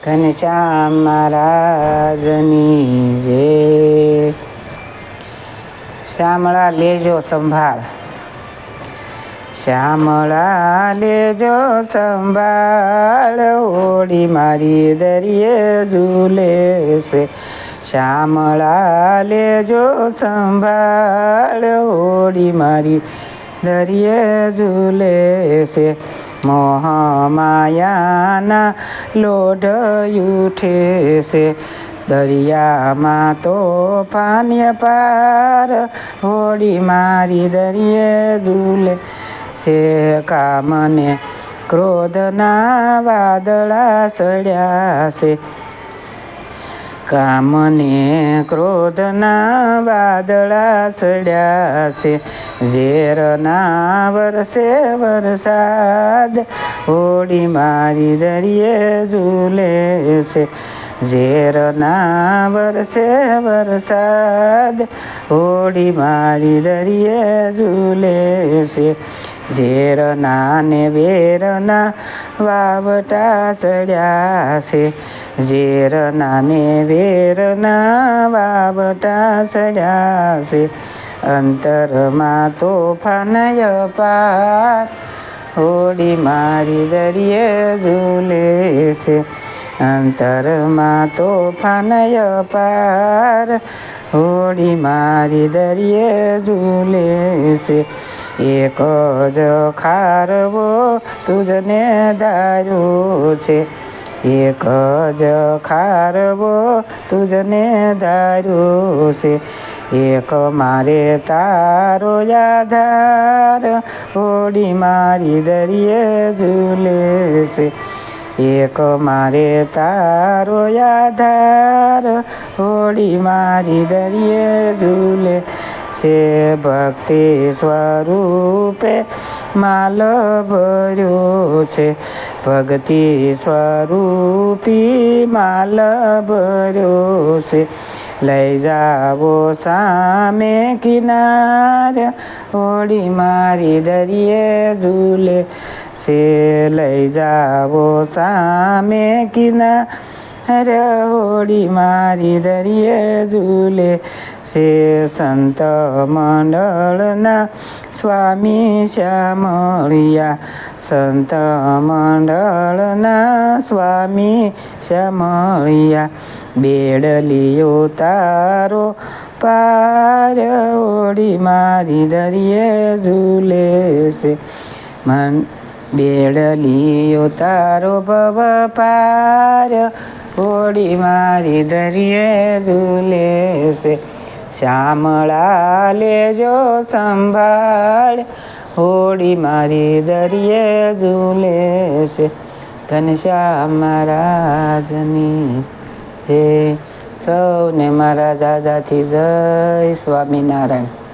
ઘનશ્યામ મહારાજની જય. શ્યામળા લેજો સંભાળ, શ્યામળા લેજો સંભાળ, હોડી મારી દરિયે ઝૂલે છે. શ્યામળા લેજો સંભાળ, હોડી મારી દરિયે ઝૂલે છે. મોહ માયાના લોઢ ઉઠે છે, દરિયામાં તોફાન પાર, હોડી મારી દરિયે ઝૂલે છે. કામને ક્રોધના વાદળા સડ્યા છે, કામને ક્રોધના વાદળા સડ્યા છે. ઝેરના વરસે વરસાદ, હોડી મારી દરિયે ઝૂલે છે. ઝેરના વરસે વરસાદ, હોડી મારી દરિયે ઝૂલે છે. ઝેરના ને વેરના વાવટા સડ્યા છે, ઝેરના ને વેરના વાવટા સડ્યા છે. અંતરમાં તોફાન પાર, હોડી મારી દરિયે ઝૂલે છે. અંતરમાં તોફાન પાર, હોડી મારી દરિયે ઝૂલે છે. એક જ ખારવો તુજને ધાર્યો છે, એક જ ખારવો તુજને ધાર્યો છે. એક મારે તારો આધાર, હોડી મારી દરિયે ઝૂલે છે. એક મારે તારો આધાર, હોડી મારી દરિયે ઝૂલે છે. ભક્તિ સ્વરૂપે માલ ભર્યો છે, ભક્તિ સ્વરૂપી માલ ભર્યો છે. લઈ જાવો સામે કિનારે, હોડી મારી દરિયે ઝૂલે છે. લઈ જાવો સામે કિનારે, હોડી મારી દરિયે ઝૂલે છે. સંત મંડળના સ્વામી શ્યામળિયા, સંત મંડળના સ્વામી શ્યામળિયા. બેડલીઓ તારો પાર, હોડી મારી દરિયે ઝૂલે છે. બેડલીઓ તારો ભવ પાર, હોડી મારી દરિયે ઝૂલે છે. શ્યામળા લેજો સંભાળ, હોડી મારી દરિયે ઝૂલે છે. ઘનશ્યામ મહારાજની જય. સૌને મારા જાજાથી જય સ્વામિનારાયણ.